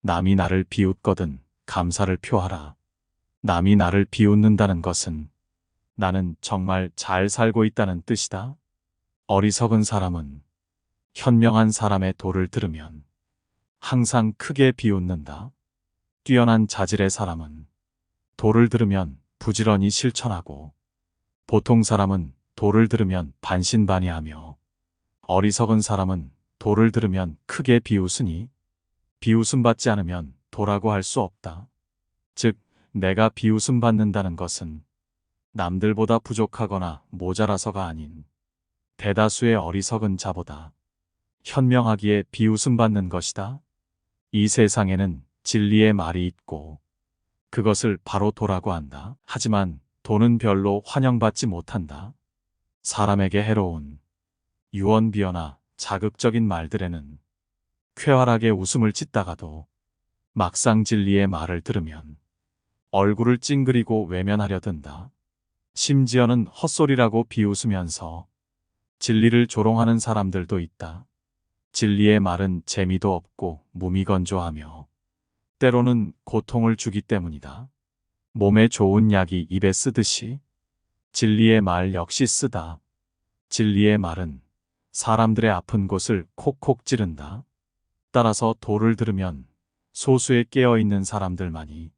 남이 나를 비웃거든 감사를 표하라. 남이 나를 비웃는다는 것은 나는 정말 잘 살고 있다는 뜻이다. 어리석은 사람은 현명한 사람의 도를 들으면 항상 크게 비웃는다. 뛰어난 자질의 사람은 도를 들으면 부지런히 실천하고 보통 사람은 도를 들으면 반신반의하며 어리석은 사람은 도를 들으면 크게 비웃으니 비웃음 받지 않으면 도라고 할 수 없다. 즉, 내가 비웃음 받는다는 것은 남들보다 부족하거나 모자라서가 아닌 대다수의 어리석은 자보다 현명하기에 비웃음 받는 것이다. 이 세상에는 진리의 말이 있고 그것을 바로 도라고 한다. 하지만 도는 별로 환영받지 못한다. 사람에게 해로운 유언비어나 자극적인 말들에는 쾌활하게 웃음을 짓다가도 막상 진리의 말을 들으면 얼굴을 찡그리고 외면하려 든다. 심지어는 헛소리라고 비웃으면서 진리를 조롱하는 사람들도 있다. 진리의 말은 재미도 없고 무미건조하며 때로는 고통을 주기 때문이다. 몸에 좋은 약이 입에 쓰듯이 진리의 말 역시 쓰다. 진리의 말은 사람들의 아픈 곳을 콕콕 찌른다. 따라서 도를 들으면 소수의 깨어있는 사람들만이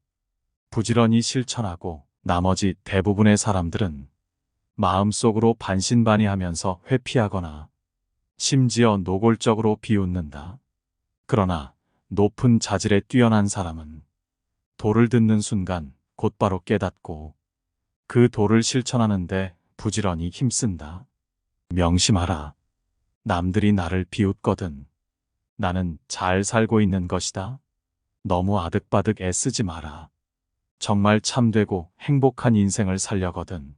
부지런히 실천하고 나머지 대부분의 사람들은 마음속으로 반신반의하면서 회피하거나 심지어 노골적으로 비웃는다. 그러나 높은 자질에 뛰어난 사람은 도를 듣는 순간 곧바로 깨닫고 그 도를 실천하는데 부지런히 힘쓴다. 명심하라. 남들이 나를 비웃거든 나는 잘 살고 있는 것이다. 너무 아득바득 애쓰지 마라. 정말 참되고 행복한 인생을 살려거든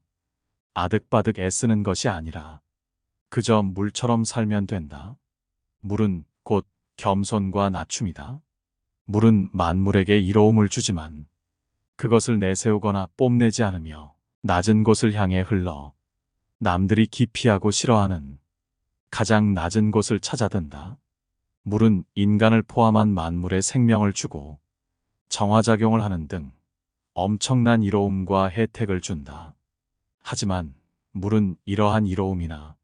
아득바득 애쓰는 것이 아니라 그저 물처럼 살면 된다. 물은 곧 겸손과 낮춤이다. 물은 만물에게 이로움을 주지만 그것을 내세우거나 뽐내지 않으며 낮은 곳을 향해 흘러 남들이 기피하고 싫어하는 가장 낮은 곳을 찾아든다. 물은 인간을 포함한 만물에 생명을 주고 정화작용을 하는 등 엄청난 이로움과 혜택을 준다. 하지만 물은 이러한 이로움이나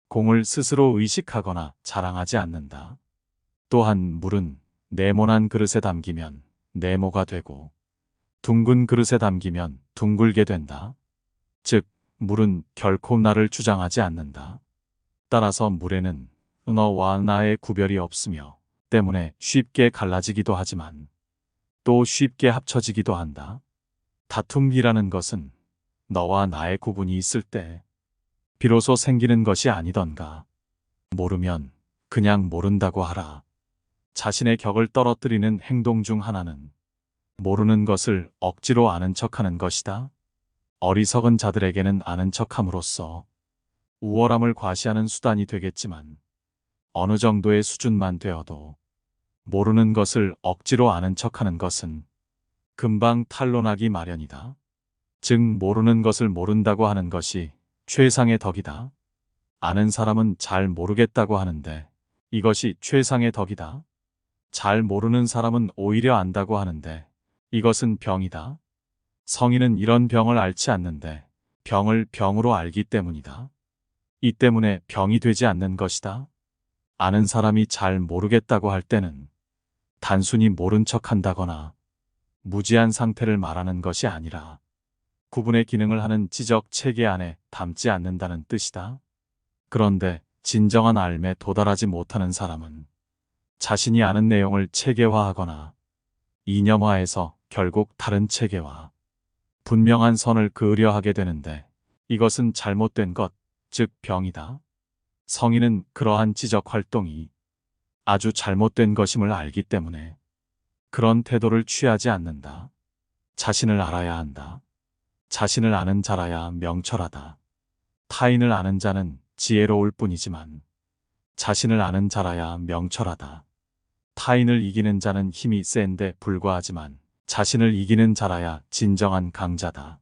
공을 스스로 의식하거나 자랑하지 않는다. 또한 물은 네모난 그릇에 담기면 네모가 되고 둥근 그릇에 담기면 둥글게 된다. 즉, 물은 결코 나를 주장하지 않는다. 따라서 물에는 너와 나의 구별이 없으며 때문에 쉽게 갈라지기도 하지만 또 쉽게 합쳐지기도 한다. 다툼이라는 것은 너와 나의 구분이 있을 때 비로소 생기는 것이 아니던가. 모르면 그냥 모른다고 하라. 자신의 격을 떨어뜨리는 행동 중 하나는 모르는 것을 억지로 아는 척하는 것이다. 어리석은 자들에게는 아는 척함으로써 우월함을 과시하는 수단이 되겠지만 어느 정도의 수준만 되어도 모르는 것을 억지로 아는 척하는 것은 금방 탄로나기 마련이다. 즉 모르는 것을 모른다고 하는 것이 최상의 덕이다. 아는 사람은 잘 모르겠다고 하는데 이것이 최상의 덕이다. 잘 모르는 사람은 오히려 안다고 하는데 이것은 병이다. 성인은 이런 병을 앓지 않는데 병을 병으로 알기 때문이다. 이 때문에 병이 되지 않는 것이다. 아는 사람이 잘 모르겠다고 할 때는 단순히 모른 척 한다거나 무지한 상태를 말하는 것이 아니라 구분의 기능을 하는 지적 체계 안에 담지 않는다는 뜻이다. 그런데 진정한 알매 도달하지 못하는 사람은 자신이 아는 내용을 체계화하거나 이념화해서 결국 다른 체계와 분명한 선을 그으려 하게 되는데 이것은 잘못된 것, 즉 병이다. 성인은 그러한 지적 활동이 아주 잘못된 것임을 알기 때문에 그런 태도를 취하지 않는다. 자신을 알아야 한다. 자신을 아는 자라야 명철하다. 타인을 아는 자는 지혜로울 뿐이지만 자신을 아는 자라야 명철하다. 타인을 이기는 자는 힘이 센데 불과하지만 자신을 이기는 자라야 진정한 강자다.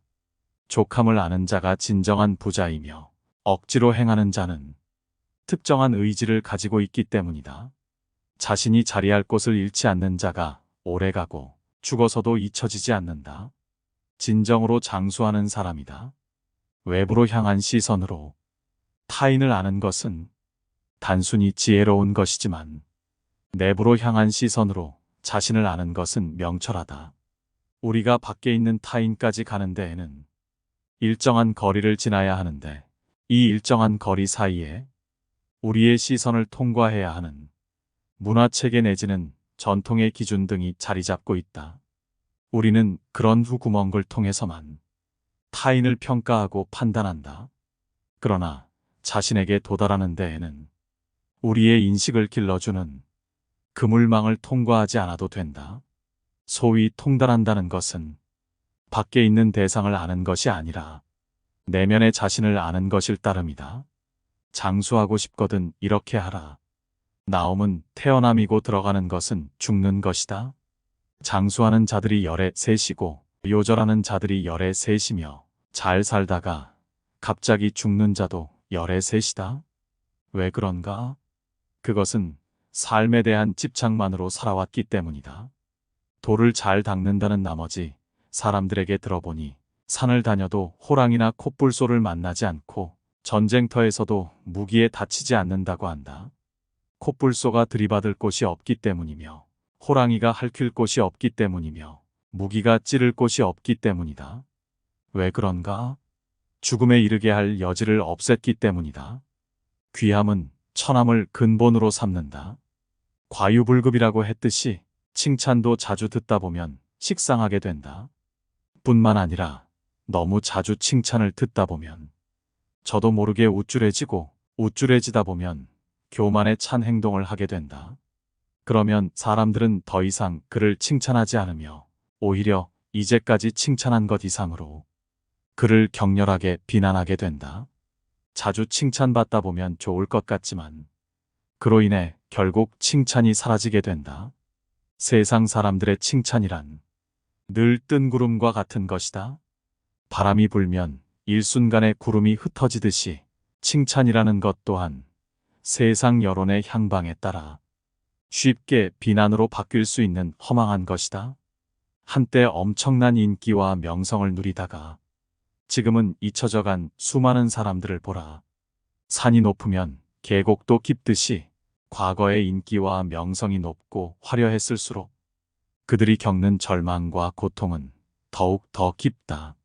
족함을 아는 자가 진정한 부자이며 억지로 행하는 자는 특정한 의지를 가지고 있기 때문이다. 자신이 자리할 곳을 잃지 않는 자가 오래가고 죽어서도 잊혀지지 않는다. 진정으로 장수하는 사람이다. 외부로 향한 시선으로 타인을 아는 것은 단순히 지혜로운 것이지만 내부로 향한 시선으로 자신을 아는 것은 명철하다. 우리가 밖에 있는 타인까지 가는 데에는 일정한 거리를 지나야 하는데 이 일정한 거리 사이에 우리의 시선을 통과해야 하는 문화체계 내지는 전통의 기준 등이 자리 잡고 있다. 우리는 그런 후구멍을 통해서만 타인을 평가하고 판단한다. 그러나 자신에게 도달하는 데에는 우리의 인식을 길러주는 그물망을 통과하지 않아도 된다. 소위 통달한다는 것은 밖에 있는 대상을 아는 것이 아니라 내면의 자신을 아는 것일 따름이다. 장수하고 싶거든 이렇게 하라. 나옴은 태어남이고 들어가는 것은 죽는 것이다. 장수하는 자들이 열에 셋이고 요절하는 자들이 열에 셋이며 잘 살다가 갑자기 죽는 자도 열에 셋이다. 왜 그런가? 그것은 삶에 대한 집착만으로 살아왔기 때문이다. 돌을 잘 닦는다는 나머지 사람들에게 들어보니 산을 다녀도 호랑이나 콧불소를 만나지 않고 전쟁터에서도 무기에 다치지 않는다고 한다. 콧불소가 들이받을 곳이 없기 때문이며 호랑이가 핥힐 곳이 없기 때문이며 무기가 찌를 곳이 없기 때문이다. 왜 그런가? 죽음에 이르게 할 여지를 없앴기 때문이다. 귀함은 천함을 근본으로 삼는다. 과유불급이라고 했듯이 칭찬도 자주 듣다 보면 식상하게 된다. 뿐만 아니라 너무 자주 칭찬을 듣다 보면 저도 모르게 우쭐해지고 우쭐해지다 보면 교만에 찬 행동을 하게 된다. 그러면 사람들은 더 이상 그를 칭찬하지 않으며 오히려 이제까지 칭찬한 것 이상으로 그를 격렬하게 비난하게 된다. 자주 칭찬받다 보면 좋을 것 같지만 그로 인해 결국 칭찬이 사라지게 된다. 세상 사람들의 칭찬이란 늘 뜬 구름과 같은 것이다. 바람이 불면 일순간에 구름이 흩어지듯이 칭찬이라는 것 또한 세상 여론의 향방에 따라 쉽게 비난으로 바뀔 수 있는 허망한 것이다. 한때 엄청난 인기와 명성을 누리다가 지금은 잊혀져간 수많은 사람들을 보라. 산이 높으면 계곡도 깊듯이 과거의 인기와 명성이 높고 화려했을수록 그들이 겪는 절망과 고통은 더욱 더 깊다.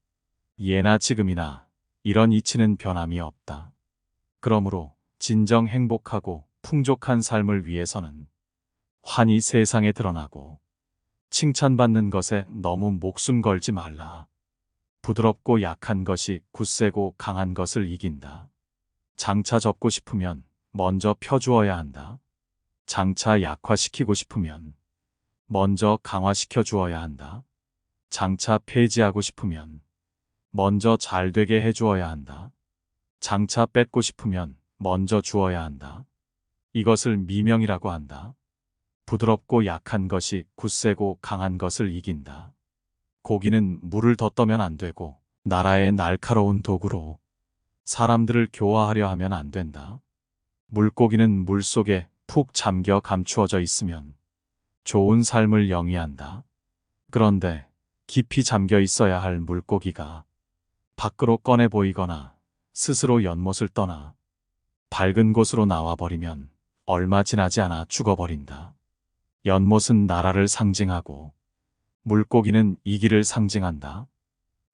예나 지금이나 이런 이치는 변함이 없다. 그러므로 진정 행복하고 풍족한 삶을 위해서는 환히 세상에 드러나고 칭찬받는 것에 너무 목숨 걸지 말라. 부드럽고 약한 것이 굳세고 강한 것을 이긴다. 장차 접고 싶으면 먼저 펴주어야 한다. 장차 약화시키고 싶으면 먼저 강화시켜 주어야 한다. 장차 폐지하고 싶으면 먼저 잘 되게 해주어야 한다. 장차 뺏고 싶으면 먼저 주어야 한다. 이것을 미명이라고 한다. 부드럽고 약한 것이 굳세고 강한 것을 이긴다. 고기는 물을 더 떠면 안 되고 나라의 날카로운 도구로 사람들을 교화하려 하면 안 된다. 물고기는 물속에 푹 잠겨 감추어져 있으면 좋은 삶을 영위한다. 그런데 깊이 잠겨 있어야 할 물고기가 밖으로 꺼내 보이거나 스스로 연못을 떠나 밝은 곳으로 나와버리면 얼마 지나지 않아 죽어버린다. 연못은 나라를 상징하고 물고기는 이기를 상징한다.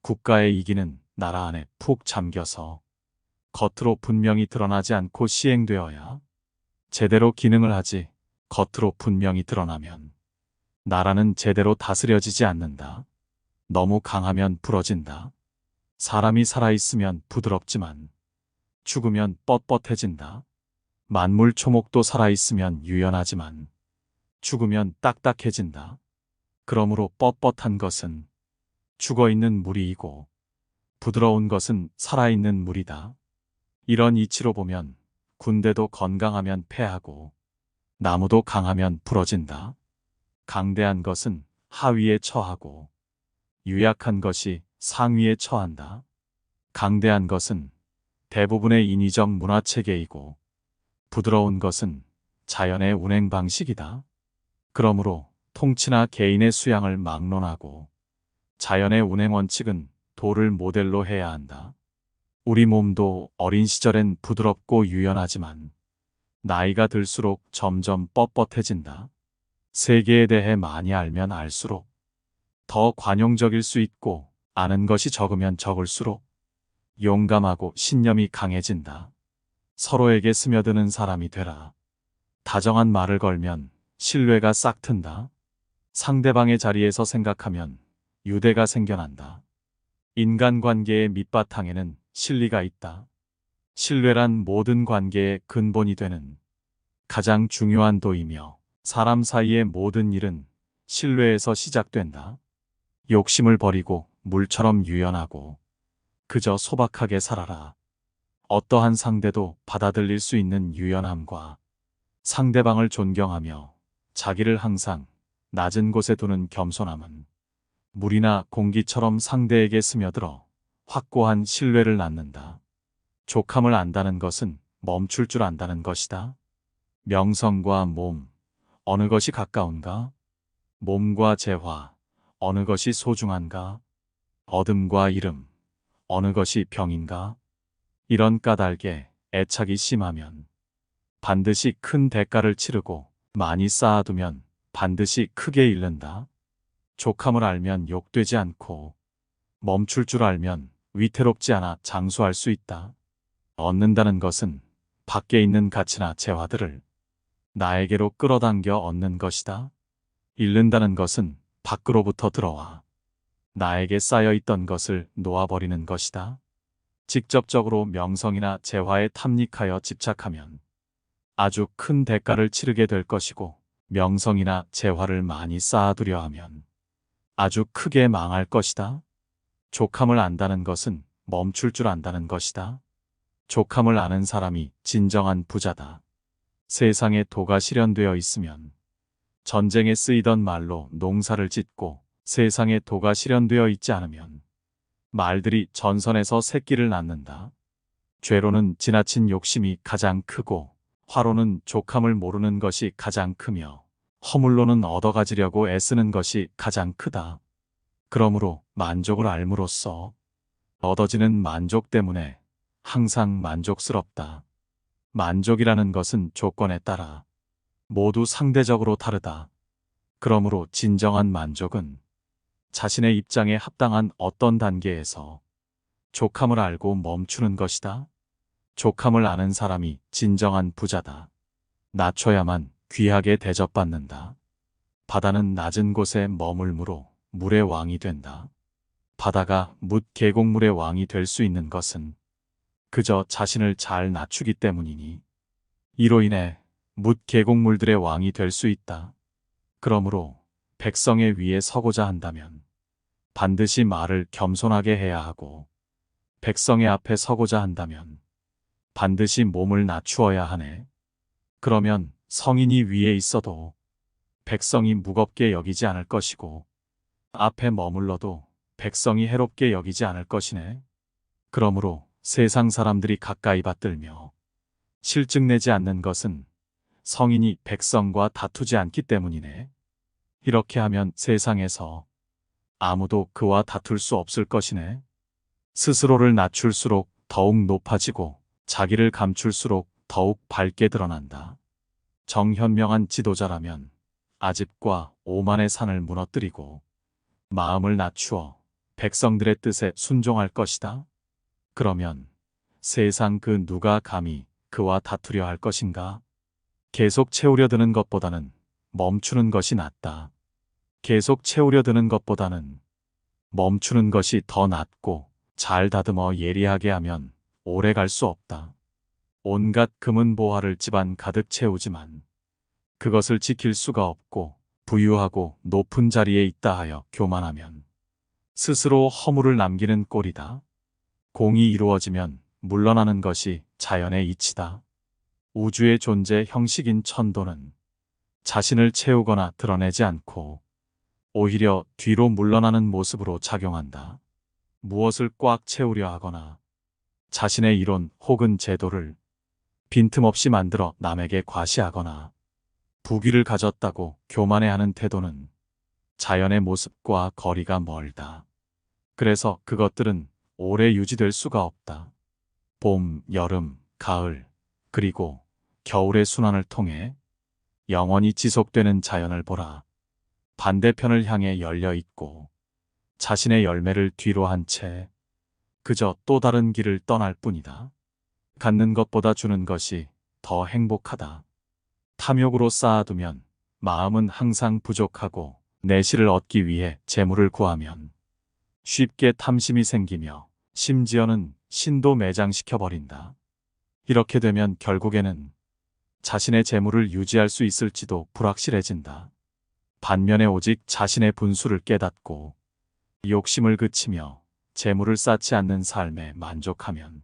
국가의 이기는 나라 안에 푹 잠겨서 겉으로 분명히 드러나지 않고 시행되어야 제대로 기능을 하지 겉으로 분명히 드러나면 나라는 제대로 다스려지지 않는다. 너무 강하면 부러진다. 사람이 살아있으면 부드럽지만 죽으면 뻣뻣해진다. 만물초목도 살아있으면 유연하지만 죽으면 딱딱해진다. 그러므로 뻣뻣한 것은 죽어있는 무리이고 부드러운 것은 살아있는 무리다. 이런 이치로 보면 군대도 건강하면 패하고 나무도 강하면 부러진다. 강대한 것은 하위에 처하고 유약한 것이 상위에 처한다. 강대한 것은 대부분의 인위적 문화체계이고 부드러운 것은 자연의 운행 방식이다. 그러므로 통치나 개인의 수양을 막론하고 자연의 운행 원칙은 도를 모델로 해야 한다. 우리 몸도 어린 시절엔 부드럽고 유연하지만 나이가 들수록 점점 뻣뻣해진다. 세계에 대해 많이 알면 알수록 더 관용적일 수 있고 아는 것이 적으면 적을수록 용감하고 신념이 강해진다. 서로에게 스며드는 사람이 되라. 다정한 말을 걸면 신뢰가 싹 튼다. 상대방의 자리에서 생각하면 유대가 생겨난다. 인간관계의 밑바탕에는 실리가 있다. 신뢰란 모든 관계의 근본이 되는 가장 중요한 도이며 사람 사이의 모든 일은 신뢰에서 시작된다. 욕심을 버리고 물처럼 유연하고 그저 소박하게 살아라. 어떠한 상대도 받아들일 수 있는 유연함과 상대방을 존경하며 자기를 항상 낮은 곳에 두는 겸손함은 물이나 공기처럼 상대에게 스며들어 확고한 신뢰를 낳는다. 족함을 안다는 것은 멈출 줄 안다는 것이다. 명성과 몸, 어느 것이 가까운가? 몸과 재화, 어느 것이 소중한가? 어둠과 이름, 어느 것이 병인가? 이런 까닭에 애착이 심하면 반드시 큰 대가를 치르고 많이 쌓아두면 반드시 크게 잃는다. 족함을 알면 욕되지 않고 멈출 줄 알면 위태롭지 않아 장수할 수 있다. 얻는다는 것은 밖에 있는 가치나 재화들을 나에게로 끌어당겨 얻는 것이다. 잃는다는 것은 밖으로부터 들어와 나에게 쌓여있던 것을 놓아버리는 것이다. 직접적으로 명성이나 재화에 탐닉하여 집착하면 아주 큰 대가를 치르게 될 것이고 명성이나 재화를 많이 쌓아두려 하면 아주 크게 망할 것이다. 족함을 안다는 것은 멈출 줄 안다는 것이다. 족함을 아는 사람이 진정한 부자다. 세상에 도가 실현되어 있으면 전쟁에 쓰이던 말로 농사를 짓고 세상에 도가 실현되어 있지 않으면 말들이 전선에서 새끼를 낳는다. 죄로는 지나친 욕심이 가장 크고 화로는 족함을 모르는 것이 가장 크며 허물로는 얻어가지려고 애쓰는 것이 가장 크다. 그러므로 만족을 알므로써 얻어지는 만족 때문에 항상 만족스럽다. 만족이라는 것은 조건에 따라 모두 상대적으로 다르다. 그러므로 진정한 만족은 자신의 입장에 합당한 어떤 단계에서 족함을 알고 멈추는 것이다. 족함을 아는 사람이 진정한 부자다. 낮춰야만 귀하게 대접받는다. 바다는 낮은 곳에 머물므로 물의 왕이 된다. 바다가 묻 계곡물의 왕이 될 수 있는 것은 그저 자신을 잘 낮추기 때문이니 이로 인해 묻 계곡물들의 왕이 될 수 있다. 그러므로 백성의 위에 서고자 한다면 반드시 말을 겸손하게 해야 하고 백성의 앞에 서고자 한다면 반드시 몸을 낮추어야 하네. 그러면 성인이 위에 있어도 백성이 무겁게 여기지 않을 것이고 앞에 머물러도 백성이 해롭게 여기지 않을 것이네. 그러므로 세상 사람들이 가까이 받들며 실증내지 않는 것은 성인이 백성과 다투지 않기 때문이네. 이렇게 하면 세상에서 아무도 그와 다툴 수 없을 것이네. 스스로를 낮출수록 더욱 높아지고 자기를 감출수록 더욱 밝게 드러난다. 정현명한 지도자라면 아집과 오만의 산을 무너뜨리고 마음을 낮추어 백성들의 뜻에 순종할 것이다. 그러면 세상 그 누가 감히 그와 다투려 할 것인가? 계속 채우려 드는 것보다는 멈추는 것이 낫다. 계속 채우려 드는 것보다는 멈추는 것이 더 낫고 잘 다듬어 예리하게 하면 오래 갈 수 없다. 온갖 금은 보화를 집안 가득 채우지만 그것을 지킬 수가 없고 부유하고 높은 자리에 있다 하여 교만하면 스스로 허물을 남기는 꼴이다. 공이 이루어지면 물러나는 것이 자연의 이치다. 우주의 존재 형식인 천도는 자신을 채우거나 드러내지 않고 오히려 뒤로 물러나는 모습으로 작용한다. 무엇을 꽉 채우려 하거나 자신의 이론 혹은 제도를 빈틈없이 만들어 남에게 과시하거나 부귀를 가졌다고 교만해하는 태도는 자연의 모습과 거리가 멀다. 그래서 그것들은 오래 유지될 수가 없다. 봄, 여름, 가을, 그리고 겨울의 순환을 통해 영원히 지속되는 자연을 보라. 반대편을 향해 열려 있고 자신의 열매를 뒤로 한 채 그저 또 다른 길을 떠날 뿐이다. 갖는 것보다 주는 것이 더 행복하다. 탐욕으로 쌓아두면 마음은 항상 부족하고 내실을 얻기 위해 재물을 구하면 쉽게 탐심이 생기며 심지어는 신도 매장시켜 버린다. 이렇게 되면 결국에는 자신의 재물을 유지할 수 있을지도 불확실해진다. 반면에 오직 자신의 분수를 깨닫고 욕심을 그치며 재물을 쌓지 않는 삶에 만족하면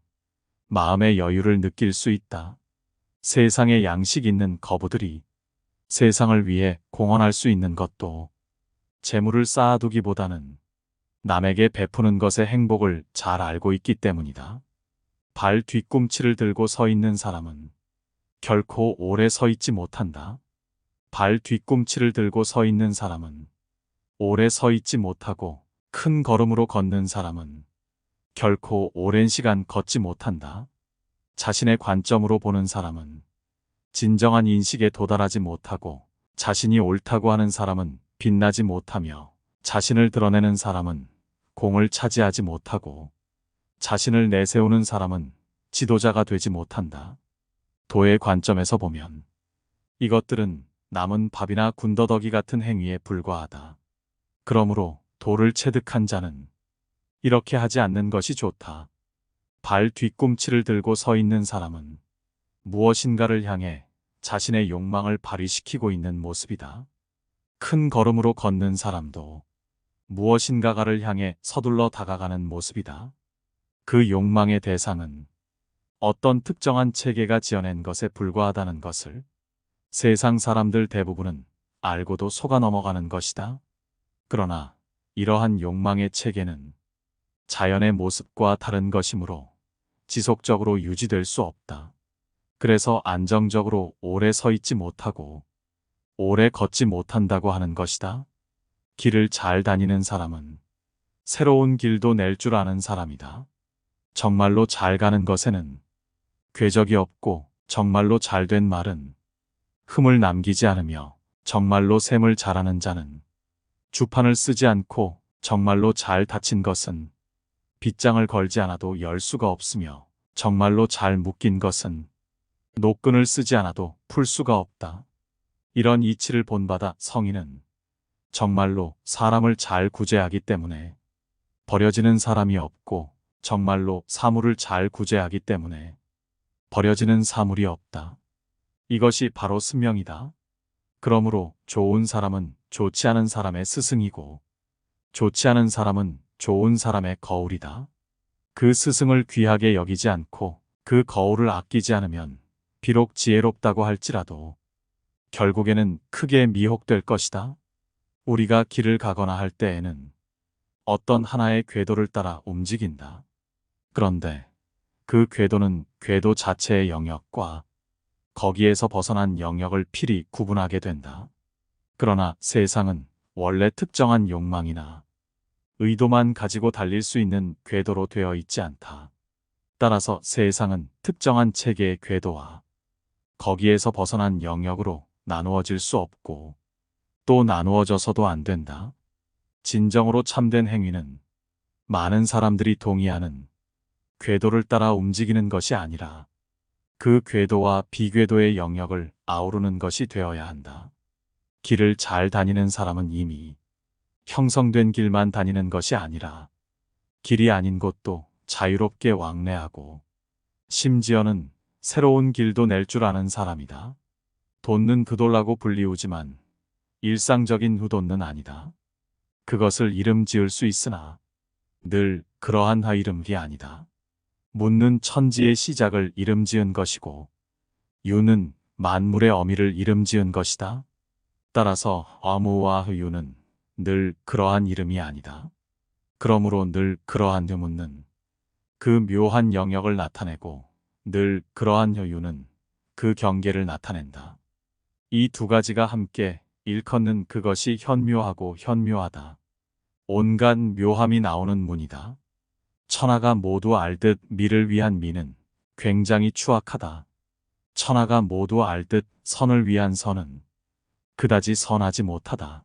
마음의 여유를 느낄 수 있다. 세상에 양식 있는 거부들이 세상을 위해 공헌할 수 있는 것도 재물을 쌓아두기보다는 남에게 베푸는 것의 행복을 잘 알고 있기 때문이다. 발 뒤꿈치를 들고 서 있는 사람은 결코 오래 서 있지 못한다. 발 뒤꿈치를 들고 서 있는 사람은 오래 서 있지 못하고 큰 걸음으로 걷는 사람은 결코 오랜 시간 걷지 못한다. 자신의 관점으로 보는 사람은 진정한 인식에 도달하지 못하고 자신이 옳다고 하는 사람은 빛나지 못하며 자신을 드러내는 사람은 공을 차지하지 못하고 자신을 내세우는 사람은 지도자가 되지 못한다. 도의 관점에서 보면 이것들은 남은 밥이나 군더더기 같은 행위에 불과하다. 그러므로 도를 체득한 자는 이렇게 하지 않는 것이 좋다. 발 뒤꿈치를 들고 서 있는 사람은 무엇인가를 향해 자신의 욕망을 발휘시키고 있는 모습이다. 큰 걸음으로 걷는 사람도 무엇인가를 향해 서둘러 다가가는 모습이다. 그 욕망의 대상은 어떤 특정한 체계가 지어낸 것에 불과하다는 것을 세상 사람들 대부분은 알고도 속아 넘어가는 것이다. 그러나 이러한 욕망의 체계는 자연의 모습과 다른 것이므로 지속적으로 유지될 수 없다. 그래서 안정적으로 오래 서 있지 못하고 오래 걷지 못한다고 하는 것이다. 길을 잘 다니는 사람은 새로운 길도 낼 줄 아는 사람이다. 정말로 잘 가는 것에는 궤적이 없고 정말로 잘된 말은 흠을 남기지 않으며 정말로 셈을 잘하는 자는 주판을 쓰지 않고 정말로 잘 닫힌 것은 빗장을 걸지 않아도 열 수가 없으며 정말로 잘 묶인 것은 노끈을 쓰지 않아도 풀 수가 없다. 이런 이치를 본받아 성인은 정말로 사람을 잘 구제하기 때문에 버려지는 사람이 없고 정말로 사물을 잘 구제하기 때문에 버려지는 사물이 없다. 이것이 바로 승명이다. 그러므로 좋은 사람은 좋지 않은 사람의 스승이고 좋지 않은 사람은 좋은 사람의 거울이다. 그 스승을 귀하게 여기지 않고 그 거울을 아끼지 않으면 비록 지혜롭다고 할지라도 결국에는 크게 미혹될 것이다. 우리가 길을 가거나 할 때에는 어떤 하나의 궤도를 따라 움직인다. 그런데 그 궤도는 궤도 자체의 영역과 거기에서 벗어난 영역을 필히 구분하게 된다. 그러나 세상은 원래 특정한 욕망이나 의도만 가지고 달릴 수 있는 궤도로 되어 있지 않다. 따라서 세상은 특정한 체계의 궤도와 거기에서 벗어난 영역으로 나누어질 수 없고 또 나누어져서도 안 된다. 진정으로 참된 행위는 많은 사람들이 동의하는 궤도를 따라 움직이는 것이 아니라 그 궤도와 비궤도의 영역을 아우르는 것이 되어야 한다. 길을 잘 다니는 사람은 이미 형성된 길만 다니는 것이 아니라 길이 아닌 곳도 자유롭게 왕래하고 심지어는 새로운 길도 낼 줄 아는 사람이다. 돋는 그돌라고 불리우지만 일상적인 후돋는 아니다. 그것을 이름 지을 수 있으나 늘 그러한 이름이 아니다. 묻는 천지의 시작을 이름 지은 것이고 유는 만물의 어미를 이름 지은 것이다. 따라서 어무와 유는 늘 그러한 이름이 아니다. 그러므로 늘 그러한 묻는 그 묘한 영역을 나타내고 늘 그러한 유는 그 경계를 나타낸다. 이 두 가지가 함께 일컫는 그것이 현묘하고 현묘하다. 온갖 묘함이 나오는 문이다. 천하가 모두 알듯 미를 위한 미는 굉장히 추악하다. 천하가 모두 알듯 선을 위한 선은 그다지 선하지 못하다.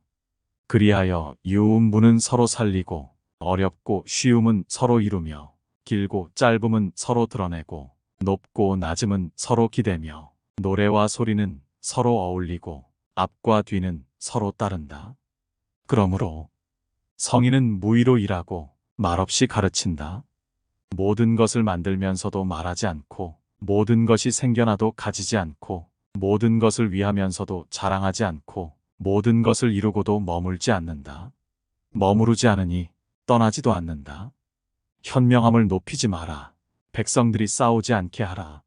그리하여 유음무는 서로 살리고 어렵고 쉬움은 서로 이루며 길고 짧음은 서로 드러내고 높고 낮음은 서로 기대며 노래와 소리는 서로 어울리고 앞과 뒤는 서로 따른다. 그러므로 성인은 무의로 일하고 말없이 가르친다. 모든 것을 만들면서도 말하지 않고 모든 것이 생겨나도 가지지 않고 모든 것을 위하면서도 자랑하지 않고 모든 것을 이루고도 머물지 않는다. 머무르지 않으니 떠나지도 않는다. 현명함을 높이지 마라. 백성들이 싸우지 않게 하라.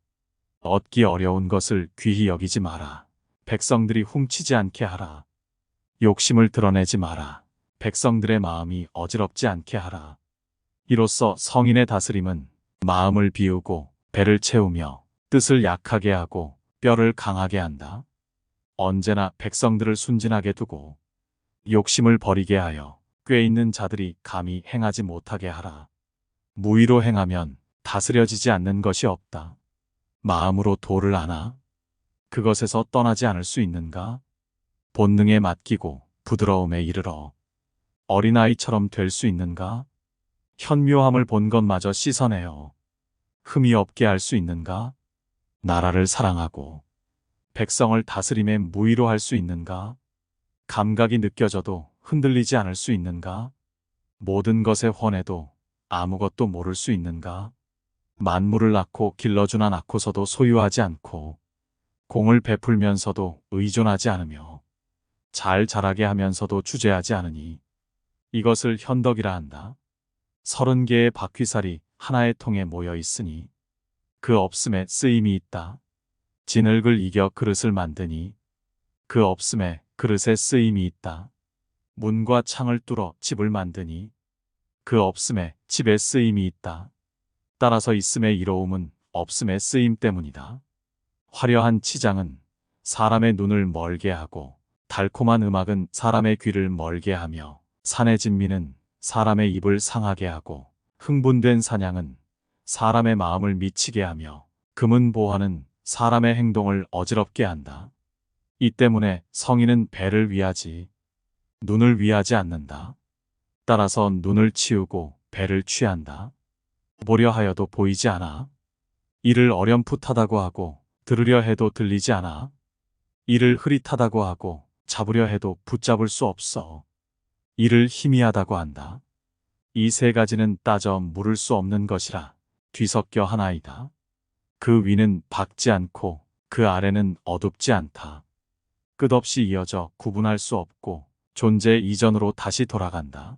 얻기 어려운 것을 귀히 여기지 마라. 백성들이 훔치지 않게 하라. 욕심을 드러내지 마라. 백성들의 마음이 어지럽지 않게 하라. 이로써 성인의 다스림은 마음을 비우고 배를 채우며 뜻을 약하게 하고 뼈를 강하게 한다. 언제나 백성들을 순진하게 두고 욕심을 버리게 하여 꽤 있는 자들이 감히 행하지 못하게 하라. 무의로 행하면 다스려지지 않는 것이 없다. 마음으로 도를 아나? 그것에서 떠나지 않을 수 있는가? 본능에 맡기고 부드러움에 이르러 어린아이처럼 될 수 있는가? 현묘함을 본 것마저 씻어내어 흠이 없게 할 수 있는가? 나라를 사랑하고 백성을 다스림에 무의로 할 수 있는가? 감각이 느껴져도 흔들리지 않을 수 있는가? 모든 것에 헌해도 아무것도 모를 수 있는가? 만물을 낳고 길러주나 낳고서도 소유하지 않고 공을 베풀면서도 의존하지 않으며 잘 자라게 하면서도 주재하지 않으니 이것을 현덕이라 한다. 30개의 바퀴살이 하나의 통에 모여 있으니 그 없음에 쓰임이 있다. 진흙을 이겨 그릇을 만드니 그 없음에 그릇에 쓰임이 있다. 문과 창을 뚫어 집을 만드니 그 없음에 집에 쓰임이 있다. 따라서 있음의 이로움은 없음의 쓰임 때문이다. 화려한 치장은 사람의 눈을 멀게 하고 달콤한 음악은 사람의 귀를 멀게 하며 산의 진미는 사람의 입을 상하게 하고 흥분된 사냥은 사람의 마음을 미치게 하며 금은 보화는 사람의 행동을 어지럽게 한다. 이 때문에 성인은 배를 위하지 눈을 위하지 않는다. 따라서 눈을 치우고 배를 취한다. 보려 하여도 보이지 않아. 이를 어렴풋하다고 하고 들으려 해도 들리지 않아. 이를 흐릿하다고 하고 잡으려 해도 붙잡을 수 없어. 이를 희미하다고 한다. 이 세 가지는 따져 물을 수 없는 것이라 뒤섞여 하나이다. 그 위는 밝지 않고 그 아래는 어둡지 않다. 끝없이 이어져 구분할 수 없고 존재 이전으로 다시 돌아간다.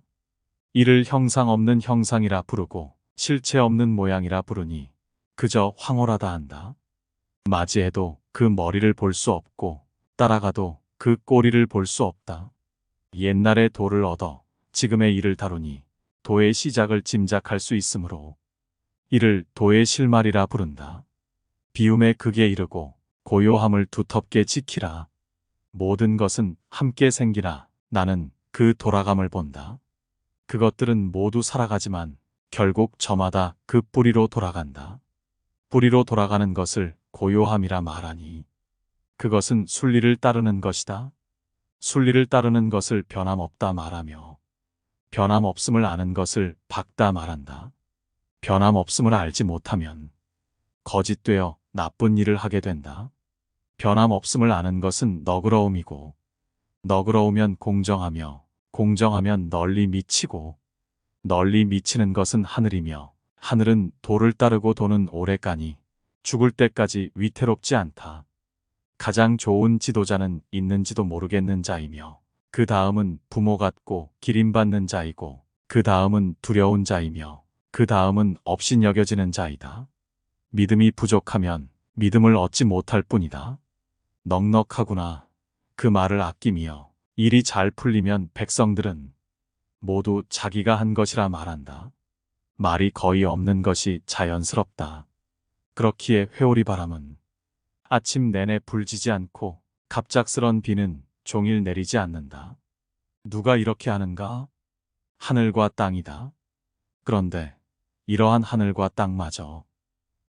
이를 형상 없는 형상이라 부르고 실체 없는 모양이라 부르니 그저 황홀하다 한다. 맞이해도 그 머리를 볼 수 없고 따라가도 그 꼬리를 볼 수 없다. 옛날의 도를 얻어 지금의 일을 다루니 도의 시작을 짐작할 수 있으므로 이를 도의 실말이라 부른다. 비움의 극에 이르고 고요함을 두텁게 지키라. 모든 것은 함께 생기나 나는 그 돌아감을 본다. 그것들은 모두 살아가지만 결국 저마다 그 뿌리로 돌아간다. 뿌리로 돌아가는 것을 고요함이라 말하니 그것은 순리를 따르는 것이다. 순리를 따르는 것을 변함없다 말하며 변함없음을 아는 것을 밝다 말한다. 변함없음을 알지 못하면 거짓되어 나쁜 일을 하게 된다. 변함없음을 아는 것은 너그러움이고 너그러우면 공정하며 공정하면 널리 미치고 널리 미치는 것은 하늘이며 하늘은 도를 따르고 도는 오래 가니 죽을 때까지 위태롭지 않다. 가장 좋은 지도자는 있는지도 모르겠는 자이며 그 다음은 부모 같고 기림받는 자이고 그 다음은 두려운 자이며 그 다음은 업신여겨지는 자이다. 믿음이 부족하면 믿음을 얻지 못할 뿐이다. 넉넉하구나. 그 말을 아끼며 일이 잘 풀리면 백성들은 모두 자기가 한 것이라 말한다. 말이 거의 없는 것이 자연스럽다. 그렇기에 회오리 바람은 아침 내내 불지지 않고 갑작스런 비는 종일 내리지 않는다. 누가 이렇게 하는가? 하늘과 땅이다. 그런데 이러한 하늘과 땅마저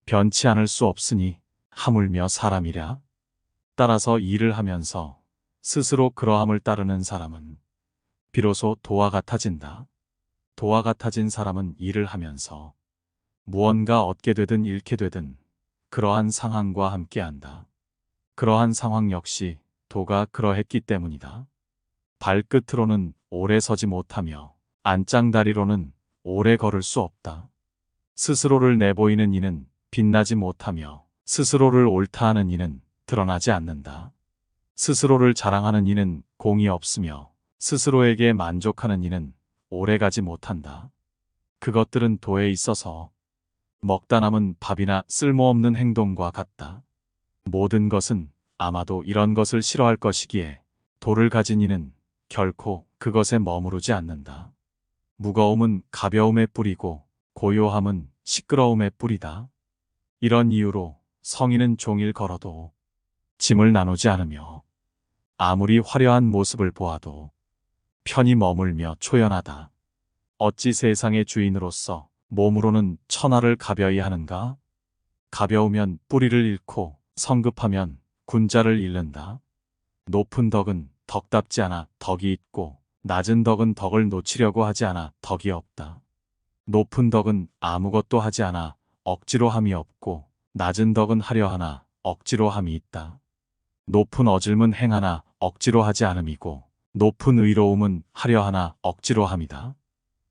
변치 않을 수 없으니 하물며 사람이랴. 따라서 일을 하면서 스스로 그러함을 따르는 사람은 비로소 도와 같아진다. 도와 같아진 사람은 일을 하면서 무언가 얻게 되든 잃게 되든 그러한 상황과 함께한다. 그러한 상황 역시 도가 그러했기 때문이다. 발끝으로는 오래 서지 못하며 안짱다리로는 오래 걸을 수 없다. 스스로를 내보이는 이는 빛나지 못하며 스스로를 옳다 하는 이는 드러나지 않는다. 스스로를 자랑하는 이는 공이 없으며 스스로에게 만족하는 이는 오래가지 못한다. 그것들은 도에 있어서 먹다 남은 밥이나 쓸모없는 행동과 같다. 모든 것은 아마도 이런 것을 싫어할 것이기에 도를 가진 이는 결코 그것에 머무르지 않는다. 무거움은 가벼움의 뿌리고 고요함은 시끄러움의 뿌리다. 이런 이유로 성인은 종일 걸어도 짐을 나누지 않으며 아무리 화려한 모습을 보아도 편히 머물며 초연하다. 어찌 세상의 주인으로서 몸으로는 천하를 가벼이 하는가? 가벼우면 뿌리를 잃고 성급하면 군자를 잃는다. 높은 덕은 덕답지 않아 덕이 있고 낮은 덕은 덕을 놓치려고 하지 않아 덕이 없다. 높은 덕은 아무것도 하지 않아 억지로 함이 없고 낮은 덕은 하려 하나 억지로 함이 있다. 높은 어질문 행하나 억지로 하지 않음이고 높은 의로움은 하려 하나 억지로 함이다.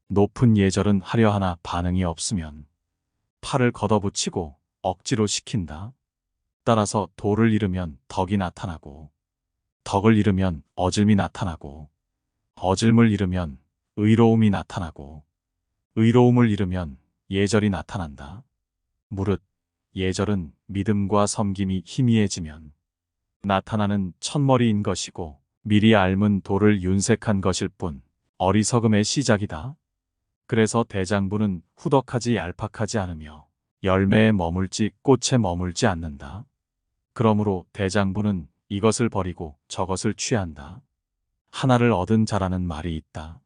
높은 예절은 하려 하나 반응이 없으면 팔을 걷어붙이고 억지로 시킨다. 따라서 도를 잃으면 덕이 나타나고 덕을 잃으면 어질미 나타나고 어질물 잃으면 의로움이 나타나고 의로움을 잃으면 예절이 나타난다. 무릇 예절은 믿음과 섬김이 희미해지면 나타나는 첫머리인 것이고 미리 앓은 도를 윤색한 것일 뿐 어리석음의 시작이다. 그래서 대장부는 후덕하지 얄팍하지 않으며 열매에 머물지 꽃에 머물지 않는다. 그러므로 대장부는 이것을 버리고 저것을 취한다. 하나를 얻은 자라는 말이 있다.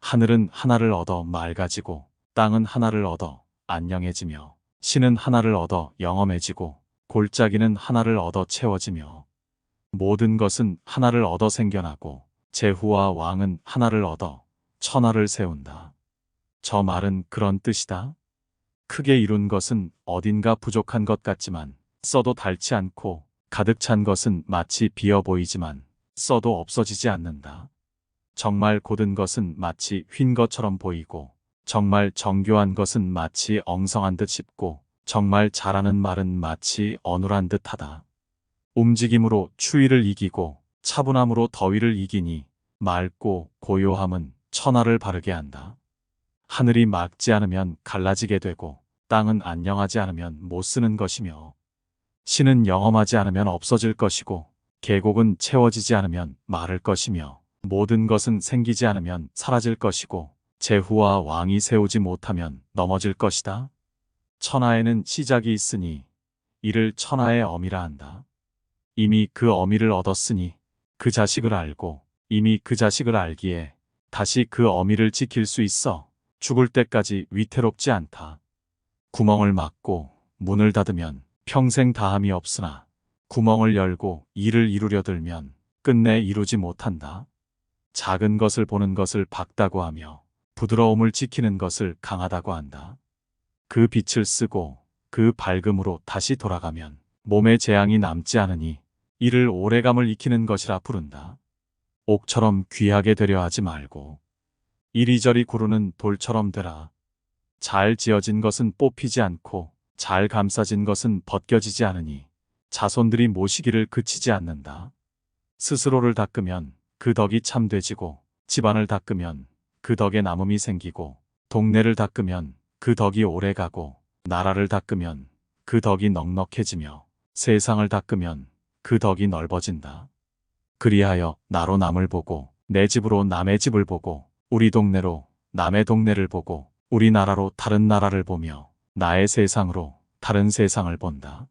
하늘은 하나를 얻어 맑아지고 땅은 하나를 얻어 안녕해지며 신은 하나를 얻어 영험해지고 골짜기는 하나를 얻어 채워지며 모든 것은 하나를 얻어 생겨나고 제후와 왕은 하나를 얻어 천하를 세운다. 저 말은 그런 뜻이다. 크게 이룬 것은 어딘가 부족한 것 같지만 써도 닳지 않고 가득 찬 것은 마치 비어 보이지만 써도 없어지지 않는다. 정말 고든 것은 마치 휜 것처럼 보이고 정말 정교한 것은 마치 엉성한 듯 싶고 정말 잘하는 말은 마치 어눌한 듯하다. 움직임으로 추위를 이기고 차분함으로 더위를 이기니 맑고 고요함은 천하를 바르게 한다. 하늘이 맑지 않으면 갈라지게 되고 땅은 안녕하지 않으면 못 쓰는 것이며 신은 영험하지 않으면 없어질 것이고 계곡은 채워지지 않으면 마를 것이며 모든 것은 생기지 않으면 사라질 것이고 제후와 왕이 세우지 못하면 넘어질 것이다. 천하에는 시작이 있으니 이를 천하의 어미라 한다. 이미 그 어미를 얻었으니 그 자식을 알고 이미 그 자식을 알기에 다시 그 어미를 지킬 수 있어 죽을 때까지 위태롭지 않다. 구멍을 막고 문을 닫으면 평생 다함이 없으나 구멍을 열고 일을 이루려 들면 끝내 이루지 못한다. 작은 것을 보는 것을 밝다고 하며 부드러움을 지키는 것을 강하다고 한다. 그 빛을 쓰고 그 밝음으로 다시 돌아가면 몸에 재앙이 남지 않으니 이를 오래감을 익히는 것이라 부른다. 옥처럼 귀하게 되려 하지 말고 이리저리 구르는 돌처럼 되라. 잘 지어진 것은 뽑히지 않고 잘 감싸진 것은 벗겨지지 않으니 자손들이 모시기를 그치지 않는다. 스스로를 닦으면 그 덕이 참되지고 집안을 닦으면 그 덕에 남음이 생기고 동네를 닦으면 그 덕이 오래가고 나라를 닦으면 그 덕이 넉넉해지며 세상을 닦으면 그 덕이 넓어진다. 그리하여 나로 남을 보고 내 집으로 남의 집을 보고 우리 동네로 남의 동네를 보고 우리나라로 다른 나라를 보며 나의 세상으로 다른 세상을 본다.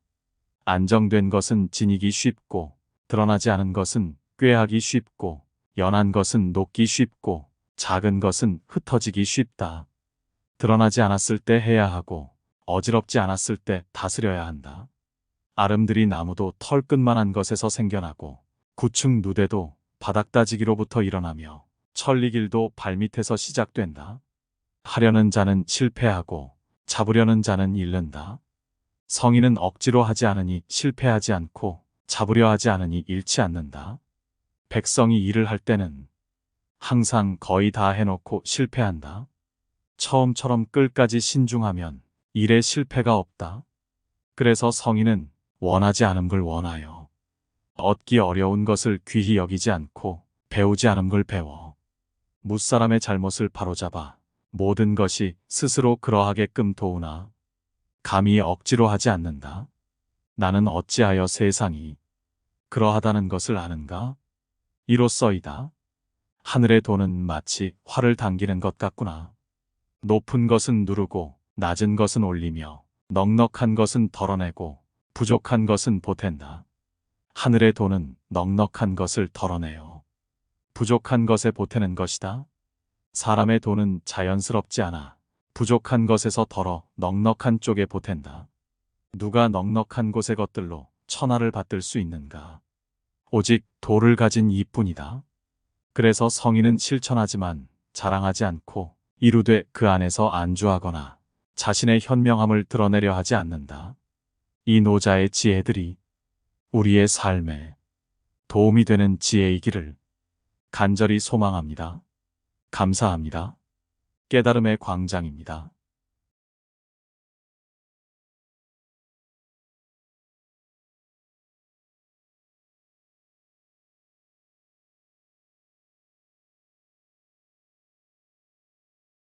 안정된 것은 지니기 쉽고 드러나지 않은 것은 꾀하기 쉽고, 연한 것은 녹기 쉽고, 작은 것은 흩어지기 쉽다. 드러나지 않았을 때 해야 하고, 어지럽지 않았을 때 다스려야 한다. 아름드리 나무도 털끝만한 것에서 생겨나고, 구축 누대도 바닥 따지기로부터 일어나며, 천리길도 발밑에서 시작된다. 하려는 자는 실패하고, 잡으려는 자는 잃는다. 성인은 억지로 하지 않으니 실패하지 않고, 잡으려 하지 않으니 잃지 않는다. 백성이 일을 할 때는 항상 거의 다 해놓고 실패한다. 처음처럼 끝까지 신중하면 일에 실패가 없다. 그래서 성인은 원하지 않은 걸 원하여, 얻기 어려운 것을 귀히 여기지 않고 배우지 않은 걸 배워. 무사람의 잘못을 바로잡아 모든 것이 스스로 그러하게끔 도우나 감히 억지로 하지 않는다. 나는 어찌하여 세상이 그러하다는 것을 아는가? 이로써이다. 하늘의 도는 마치 활을 당기는 것 같구나. 높은 것은 누르고 낮은 것은 올리며 넉넉한 것은 덜어내고 부족한 것은 보탠다. 하늘의 도는 넉넉한 것을 덜어내요. 부족한 것에 보태는 것이다. 사람의 도는 자연스럽지 않아 부족한 것에서 덜어 넉넉한 쪽에 보탠다. 누가 넉넉한 곳의 것들로 천하를 받들 수 있는가? 오직 도를 가진 이뿐이다. 그래서 성인은 실천하지만 자랑하지 않고 이루되 그 안에서 안주하거나 자신의 현명함을 드러내려 하지 않는다. 이 노자의 지혜들이 우리의 삶에 도움이 되는 지혜이기를 간절히 소망합니다. 감사합니다. 깨달음의 광장입니다.